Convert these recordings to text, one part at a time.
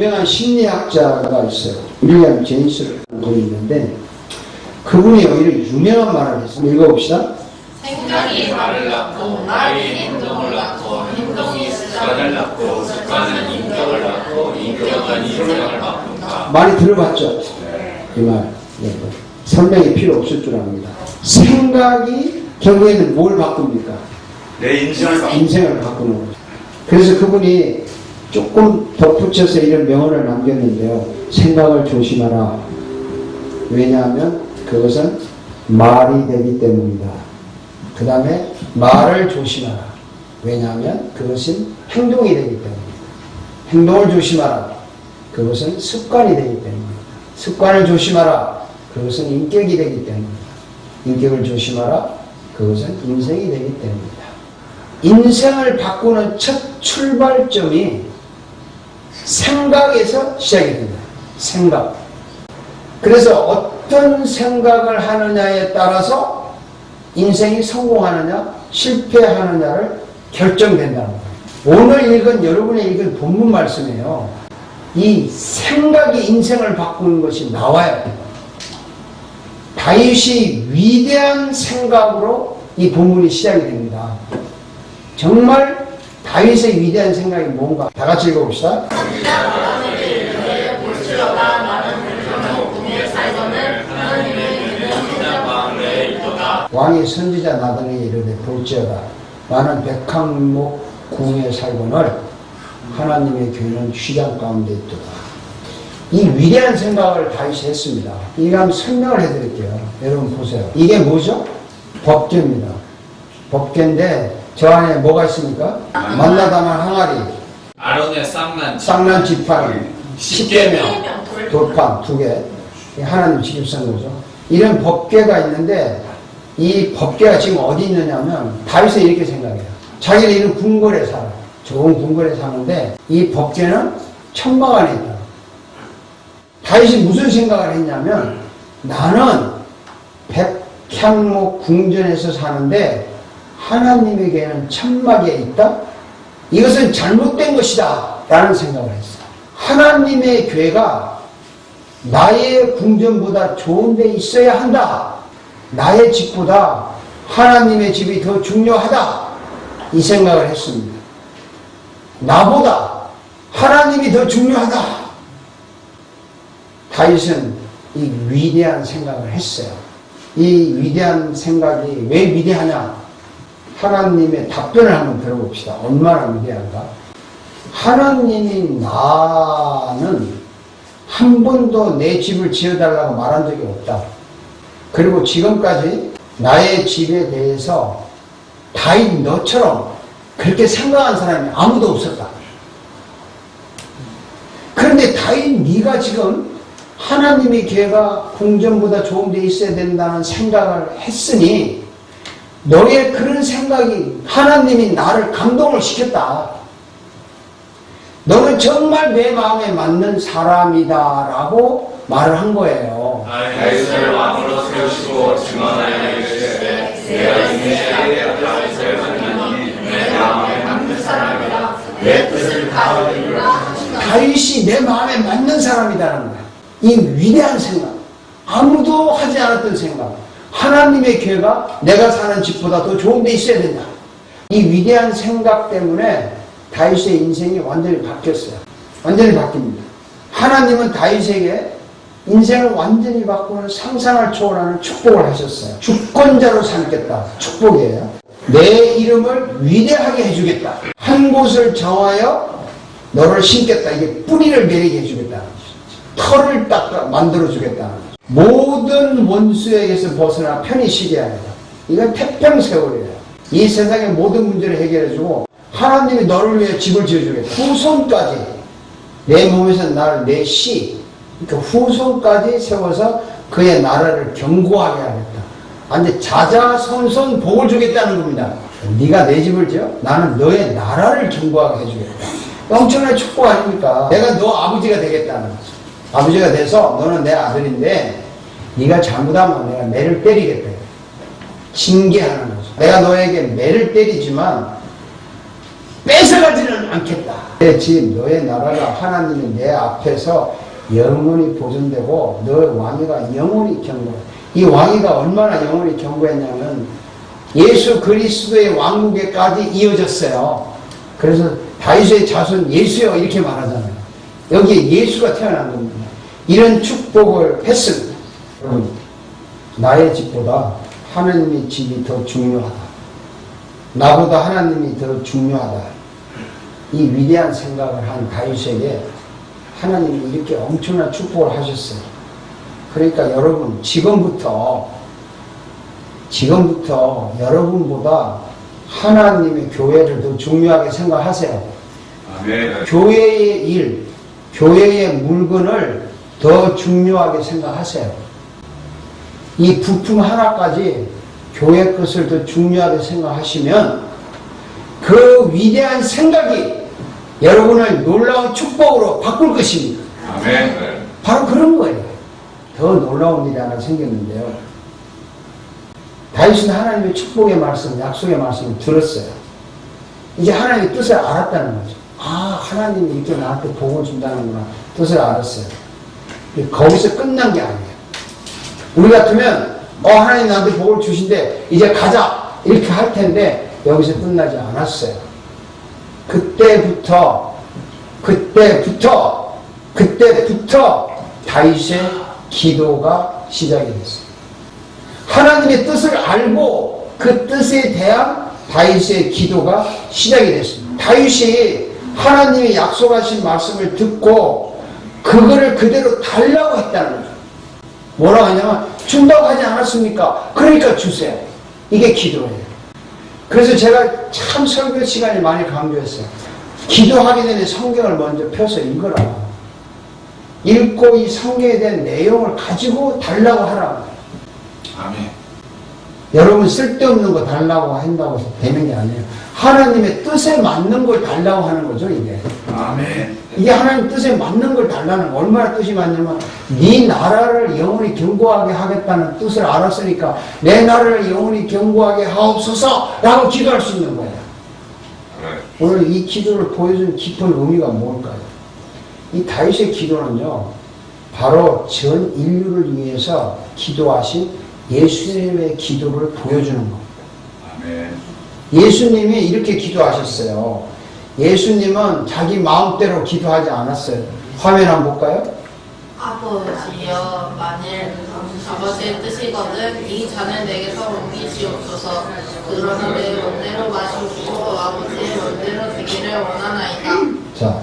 유명한 심리학자가 있어요. 윌리엄 제임스라는 분이 있는데 그분이 오히려 유명한 말을 했어요. 읽어봅시다. 생각이 말을 낳고 말이 행동을 낳고 행동이 습관을 낳고 습관은 인격을 낳고 인격은 인생을 바꾼다. 많이 들어봤죠? 이 말. 네. 설명이 필요 없을 줄 압니다. 생각이 결국에는 뭘 바꿉니까? 내 인생을 바꾸는 거죠. 그래서 그분이 조금 덧붙여서 이런 명언을 남겼는데요. 생각을 조심하라. 왜냐하면 그것은 말이 되기 때문이다. 그 다음에 말을 조심하라. 왜냐하면 그것은 행동이 되기 때문이다. 행동을 조심하라. 그것은 습관이 되기 때문이다. 습관을 조심하라. 그것은 인격이 되기 때문이다. 인격을 조심하라. 그것은 인생이 되기 때문이다. 인생을 바꾸는 첫 출발점이 생각에서 시작이 됩니다. 생각. 그래서 어떤 생각을 하느냐에 따라서 인생이 성공하느냐 실패하느냐를 결정된다는 거예요. 오늘 읽은 여러분이 읽은 본문 말씀이에요. 이 생각이 인생을 바꾸는 것이 나와요. 다윗이 위대한 생각으로 이 본문이 시작이 됩니다. 정말 다윗의 위대한 생각이 뭔가 다 같이 읽어봅시다. 왕이 선지자 나단에게 이르되 볼지어다 나는 백항목 궁에 살거늘 하나님의 교회는 휘장 가운데 있도다. 이 위대한 생각을 다윗이 했습니다. 이거 한번 설명을 해드릴게요. 여러분 보세요. 이게 뭐죠? 법궤입니다. 법궤인데 저 안에 뭐가 있습니까? 만나다만 항아리, 아론의 쌍난 지팡이, 십계명, 돌판 2개. 하나님 직접 쓴 거죠. 이런 법궤가 있는데 이 법궤가 지금 어디 있느냐면 다윗이 이렇게 생각해요. 자기는 이런 궁궐에 살아요. 좋은 궁궐에 사는데 이 법궤는 천막 안에 있다. 다윗이 무슨 생각을 했냐면 나는 백향목 궁전에서 사는데 하나님에게는 천막에 있다? 이것은 잘못된 것이다 라는 생각을 했어요. 하나님의 교회가 나의 궁전보다 좋은 데 있어야 한다. 나의 집보다 하나님의 집이 더 중요하다. 이 생각을 했습니다. 나보다 하나님이 더 중요하다. 다윗은 이 위대한 생각을 했어요. 이 위대한 생각이 왜 위대하냐? 하나님의 답변을 한번 들어봅시다. 얼마나 위대한가? 하나님이 나는 한 번도 내 집을 지어달라고 말한 적이 없다. 그리고 지금까지 나의 집에 대해서 다윗 너처럼 그렇게 생각한 사람이 아무도 없었다. 그런데 다윗 네가 지금 하나님의 교회가 궁전보다 좋은 데 있어야 된다는 생각을 했으니 너의 그런 생각이 하나님이 나를 감동을 시켰다. 너는 정말 내 마음에 맞는 사람이다 라고 말을 한 거예요. 다윗을 왕으로 세우시고 증언하여 이르시되 내가 인내하여 다윗을 하나님 내 마음에 맞는 사람이라 내 뜻을 다 이루라 하시나. 다윗이 내 마음에 맞는 사람이라는 거야. 이 위대한 생각, 아무도 하지 않았던 생각. 하나님의 교회가 내가 사는 집보다 더 좋은 데 있어야 된다. 이 위대한 생각 때문에 다윗의 인생이 완전히 바뀌었어요. 완전히 바뀝니다. 하나님은 다윗에게 인생을 완전히 바꾸는 상상을 초월하는 축복을 하셨어요. 주권자로 삼겠다. 축복이에요. 내 이름을 위대하게 해주겠다. 한 곳을 정하여 너를 심겠다. 이게 뿌리를 내리게 해주겠다. 털을 딱 만들어주겠다. 모든 원수에게서 벗어나 편히 쉬게 하겠다. 이건 태평세월이에요. 이 세상의 모든 문제를 해결해주고 하나님이 너를 위해 집을 지어주겠다. 후손까지 내 몸에서 나를 내 씨, 그러니까 후손까지 세워서 그의 나라를 견고하게 하겠다. 완전 자자손손 복을 주겠다는 겁니다. 네가 내 집을 지어? 나는 너의 나라를 견고하게 해주겠다. 엄청난 축복 아닙니까? 내가 너 아버지가 되겠다는 거죠. 아버지가 돼서 너는 내 아들인데 네가 잘못하면 내가 매를 때리겠다. 징계하는 거죠. 내가 너에게 매를 때리지만 뺏어가지는 않겠다. 내 집, 너의 나라가 하나님이 내 앞에서 영원히 보존되고 너의 왕위가 영원히 견고해. 이 왕위가 얼마나 영원히 견고했냐면 예수 그리스도의 왕국에까지 이어졌어요. 그래서 다윗의 자손 예수여 이렇게 말하잖아요. 여기에 예수가 태어난 겁니다. 이런 축복을 했습니다. 여러분, 나의 집보다 하나님의 집이 더 중요하다. 나보다 하나님이 더 중요하다. 이 위대한 생각을 한 다윗에게 하나님이 이렇게 엄청난 축복을 하셨어요. 그러니까 여러분, 지금부터 여러분보다 하나님의 교회를 더 중요하게 생각하세요. 아멘. 교회의 일, 교회의 물건을 더 중요하게 생각하세요. 이 부품 하나까지 교회 것을 더 중요하게 생각하시면 그 위대한 생각이 여러분을 놀라운 축복으로 바꿀 것입니다. 아멘. 바로 그런 거예요. 더 놀라운 일이 하나 생겼는데요. 다윗은 하나님의 축복의 말씀, 약속의 말씀을 들었어요. 이제 하나님의 뜻을 알았다는 거죠. 아, 하나님이 이렇게 나한테 복을 준다는구나. 뜻을 알았어요. 거기서 끝난 게 아니에요. 우리 같으면 하나님 나한테 복을 주신대 이제 가자 이렇게 할 텐데 여기서 끝나지 않았어요. 그때부터 다윗의 기도가 시작이 됐어요. 하나님의 뜻을 알고 그 뜻에 대한 다윗의 기도가 시작이 됐습니다. 다윗이 하나님의 약속하신 말씀을 듣고 그거를 그대로 달라고 했다는 거죠. 뭐라고 하냐면 준다고 하지 않았습니까? 그러니까 주세요. 이게 기도예요. 그래서 제가 참 설교 시간에 많이 강조했어요. 기도하기 전에 성경을 먼저 펴서 읽어라. 읽고 이 성경에 대한 내용을 가지고 달라고 하라고. 아멘. 여러분 쓸데없는 거 달라고 한다고 해서 되는 게 아니에요. 하나님의 뜻에 맞는 걸 달라고 하는 거죠, 이게. 아멘. 이게 하나님 뜻에 맞는 걸 달라는 거. 얼마나 뜻이 맞냐면 네 나라를 영원히 견고하게 하겠다는 뜻을 알았으니까 내 나라를 영원히 견고하게 하옵소서 라고 기도할 수 있는 거예요. 오늘 이 기도를 보여준 깊은 의미가 뭘까요? 이 다윗의 기도는요, 바로 전 인류를 위해서 기도하신 예수님의 기도를 보여주는 겁니다. 아멘. 예수님이 이렇게 기도하셨어요. 예수님은 자기 마음대로 기도하지 않았어요. 화면 한번 볼까요? 아버지여, 만일 아버지의 뜻이거든 이 잔을 내게서 옮기시옵소서. 그러나 내 원대로 마시옵고 아버지의 원대로 되기를 원하나이다. 자,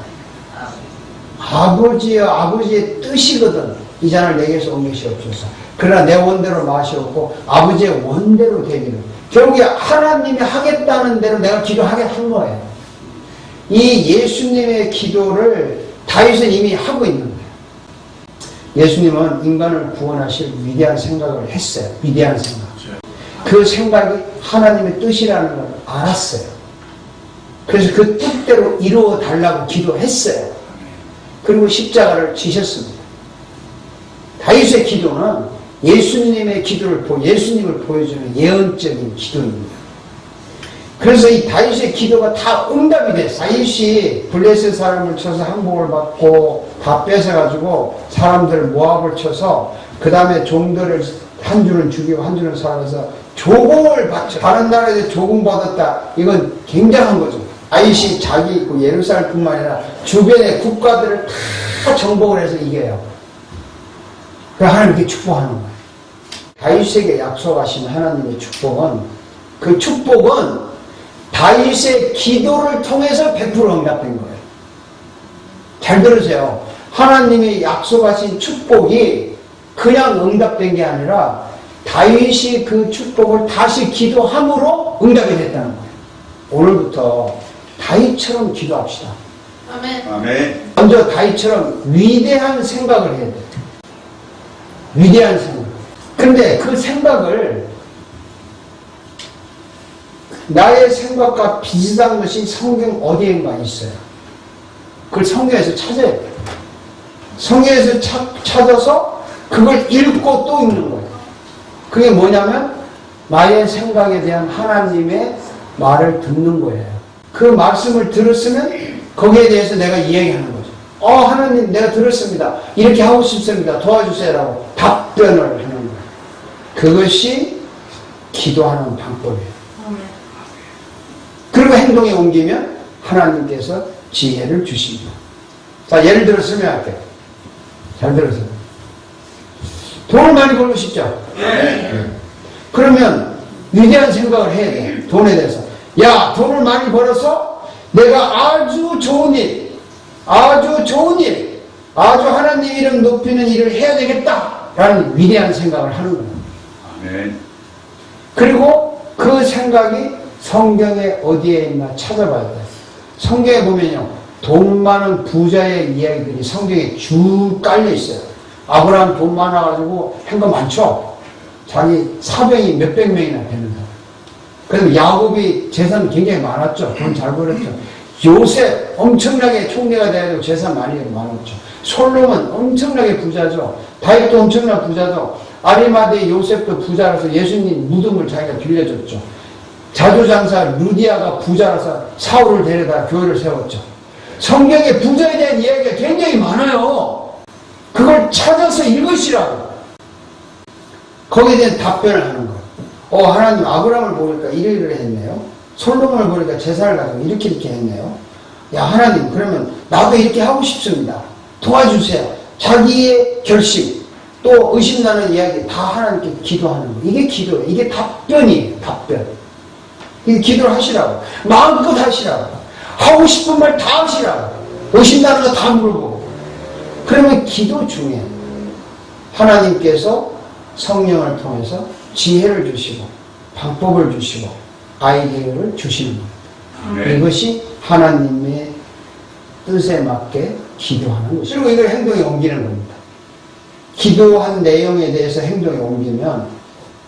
아버지여, 아버지의 뜻이거든 이 잔을 내게서 옮기시옵소서. 그러나 내 원대로 마시옵고 아버지의 원대로 되기를. 결국에 하나님이 하겠다는 대로 내가 기도하게 한 거예요. 이 예수님의 기도를 다윗은 이미 하고 있는 거예요. 예수님은 인간을 구원하실 위대한 생각을 했어요. 위대한 생각. 그 생각이 하나님의 뜻이라는 걸 알았어요. 그래서 그 뜻대로 이루어 달라고 기도했어요. 그리고 십자가를 지셨습니다. 다윗의 기도는 예수님의 기도를 예수님을 보여주는 예언적인 기도입니다. 그래서 이 다윗의 기도가 다 응답이 됐어요. 다윗이 블레셋 사람을 쳐서 항복을 받고 다 뺏어가지고 사람들 모압을 쳐서 그 다음에 종들을 한 줄은 죽이고 한 줄은 살아서 조공을 받죠. 다른 나라에서 조공받았다. 이건 굉장한 거죠. 다윗이 자기 그 예루살렘뿐만 아니라 주변의 국가들을 다 정복을 해서 이겨요. 그래서 하나님께 축복하는 거예요. 다윗에게 약속하신 하나님의 축복은 그 축복은 다윗의 기도를 통해서 100% 응답된 거예요. 잘 들으세요. 하나님이 약속하신 축복이 그냥 응답된 게 아니라 다윗이 그 축복을 다시 기도함으로 응답이 됐다는 거예요. 오늘부터 다윗처럼 기도합시다. 아멘. 아멘. 먼저 다윗처럼 위대한 생각을 해야 돼요. 위대한 생각. 근데 그 생각을 나의 생각과 비슷한 것이 성경 어디엔가 있어요. 그걸 성경에서 찾아야 돼요. 성경에서 찾아서 그걸 읽고 또 읽는 거예요. 그게 뭐냐면 나의 생각에 대한 하나님의 말을 듣는 거예요. 그 말씀을 들었으면 거기에 대해서 내가 이야기하는 거죠. 하나님 내가 들었습니다. 이렇게 하고 싶습니다. 도와주세요라고 답변을 하는 거예요. 그것이 기도하는 방법이에요. 그리고 행동에 옮기면 하나님께서 지혜를 주십니다. 자, 예를 들어 설명할게요. 잘 들으세요. 돈을 많이 벌고 싶죠? 네. 그러면 위대한 생각을 해야 돼. 돈에 대해서. 야, 돈을 많이 벌어서 내가 아주 좋은 일, 아주 하나님 이름 높이는 일을 해야 되겠다라는 위대한 생각을 하는 거예요. 아멘. 그리고 그 생각이 성경에 어디에 있나 찾아봐야 돼요. 성경에 보면요, 돈 많은 부자의 이야기들이 성경에 쭉 깔려 있어요. 아브라함 돈 많아가지고 한 거 많죠? 자기 사병이 몇백 명이나 되는 사람. 그리고 야곱이 재산 굉장히 많았죠. 돈 잘 벌었죠. 요셉 엄청나게 총리가 돼가지고 재산 많았죠. 솔로몬 엄청나게 부자죠. 다윗도 엄청나게 부자죠. 아리마대 요셉도 부자라서 예수님 무덤을 자기가 빌려줬죠. 자조장사 루디아가 부자라서 사울을 데려다 교회를 세웠죠. 성경에 부자에 대한 이야기가 굉장히 많아요. 그걸 찾아서 읽으시라고. 거기에 대한 답변을 하는 거예요. 하나님 아브라함을 보니까 이래 했네요. 솔로몬을 보니까 제사를 가지고 이렇게 했네요. 야, 하나님, 그러면 나도 이렇게 하고 싶습니다. 도와주세요. 자기의 결심, 또 의심나는 이야기 다 하나님께 기도하는 거예요. 이게 기도예요. 이게 답변이에요. 답변. 이게 기도를 하시라고. 마음껏 하시라고. 하고 싶은 말 다 하시라고. 의심나는 거 다 물어보고. 그러면 기도 중에 하나님께서 성령을 통해서 지혜를 주시고 방법을 주시고 아이디어를 주시는 겁니다. 이것이 하나님의 뜻에 맞게 기도하는 것이죠. 그리고 이걸 행동에 옮기는 겁니다. 기도한 내용에 대해서 행동에 옮기면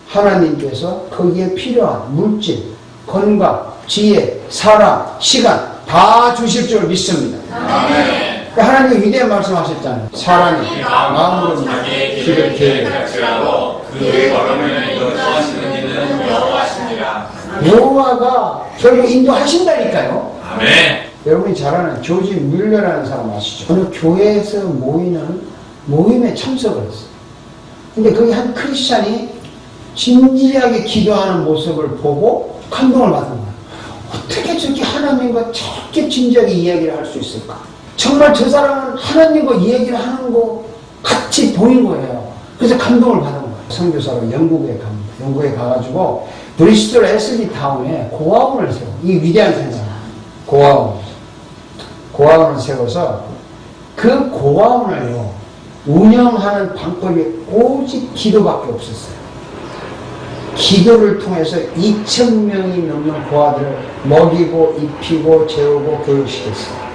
하나님께서 거기에 필요한 물질, 건강, 지혜, 사람, 시간 다 주실 줄 믿습니다. 하나님이 위대한 말씀하셨잖아요. 사람이 마음으로 자기의 길을 길을 갈지라도 그의 걸음을 인도하시는 이는 여호와시니라. 여호와가 결국 인도하신다니까요. 아멘. 여러분이 잘 아는 조지 뮬러라는 사람 아시죠? 어느 교회에서 모이는 모임에 참석을 했어요. 근데 거기 한 크리스찬이 진지하게 기도하는 모습을 보고 감동을 받은 거예요. 어떻게 저렇게 하나님과 저렇게 진지하게 이야기를 할 수 있을까? 정말 저 사람은 하나님과 이야기를 하는 거 같이 보인 거예요. 그래서 감동을 받은 거예요. 선교사로 영국에 갑니다. 영국에 가가지고 브리스톨 에슬리 타운에 고아원을 세워. 이 위대한 생각. 고아원을 세워서 그 고아원을요, 운영하는 방법이 오직 기도밖에 없었어요. 기도를 통해서 2,000명이 넘는 고아들을 먹이고 입히고 재우고 교육시켰어요.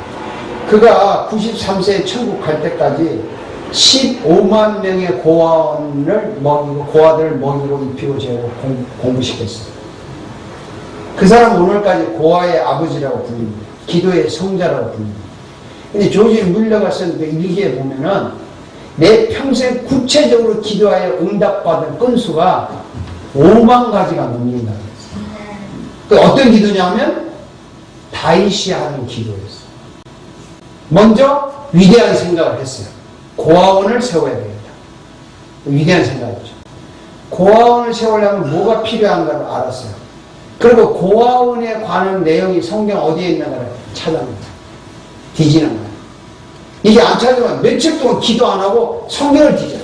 그가 93세에 천국 갈 때까지 15만 명의 고아원을 먹이고 고아들을 먹이고 입히고 재우고 공부시켰어요. 그 사람은 오늘까지 고아의 아버지라고 불립니다. 기도의 성자라고 불립니다. 근데 조지 뮬러가 쓴 그 일기에 보면은 내 평생 구체적으로 기도하여 응답받은 건수가 5만 가지가 넘는다. 그 어떤 기도냐면 다윗이 하는 기도였어요. 먼저 위대한 생각을 했어요. 고아원을 세워야 되겠다. 위대한 생각이죠. 고아원을 세우려면 뭐가 필요한가를 알았어요. 그리고 고아원에 관한 내용이 성경 어디에 있는가를 찾아냅니다. 뒤지는 거예요. 이게 안 찾으면 며칠 동안 기도 안 하고 성경을 뒤져요.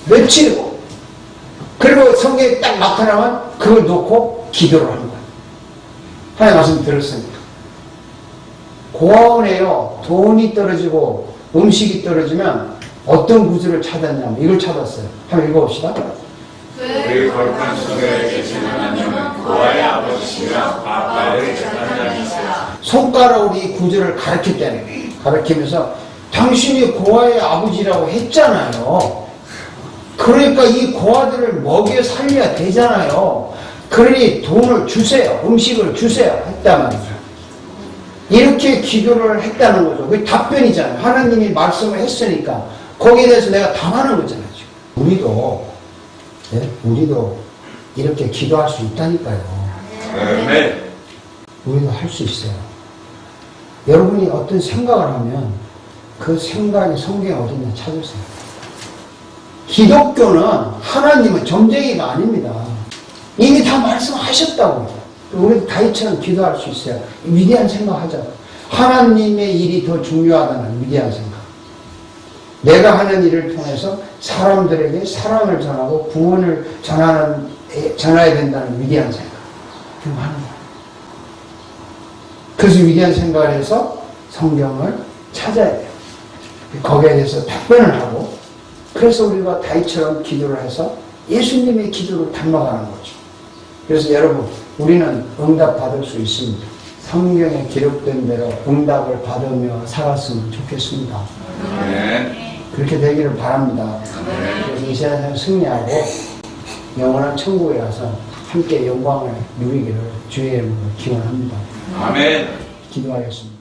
며칠이고. 그리고 성경에 딱 나타나면 그걸 놓고 기도를 하는 거예요. 하나님 말씀 들었습니다. 고아원에요, 돈이 떨어지고 음식이 떨어지면 어떤 구슬을 찾았냐면 이걸 찾았어요. 한번 읽어봅시다. 우리 거룩한 주님에 계시는 하나님은 고아의 아버지시며 아빠의 재판장이시라. 손가락으로 이 구절을 가르쳤다는 거예요. 가르치면서 당신이 고아의 아버지라고 했잖아요. 그러니까 이 고아들을 먹여 살려야 되잖아요. 그러니 돈을 주세요. 음식을 주세요. 했단 말이죠. 이렇게 기도를 했다는 거죠. 그게 답변이잖아요. 하나님이 말씀을 했으니까 거기에 대해서 내가 답하는 거잖아요. 우리도 이렇게 기도할 수 있다니까요. 네. 우리도 할 수 있어요. 여러분이 어떤 생각을 하면 그 생각이 성경에 어딨냐 찾으세요. 기독교는 하나님은 점쟁이가 아닙니다. 이미 다 말씀하셨다고. 우리도 다윗처럼 기도할 수 있어요. 위대한 생각하자. 하나님의 일이 더 중요하다는 위대한 생각. 내가 하는 일을 통해서 사람들에게 사랑을 전하고 구원을 전해야 된다는 위대한 생각. 그거 하는 거예요. 그래서 위대한 생각을 해서 성경을 찾아야 돼요. 거기에 대해서 답변을 하고, 그래서 우리가 다윗처럼 기도를 해서 예수님의 기도를 닮아가는 거죠. 그래서 여러분, 우리는 응답 받을 수 있습니다. 성경에 기록된 대로 응답을 받으며 살았으면 좋겠습니다. 그렇게 되기를 바랍니다. 그래서 이 세상을 승리하고 영원한 천국에 가서 함께 영광을 누리기를 주의 이름으로 기원합니다. 아멘. 기도하겠습니다.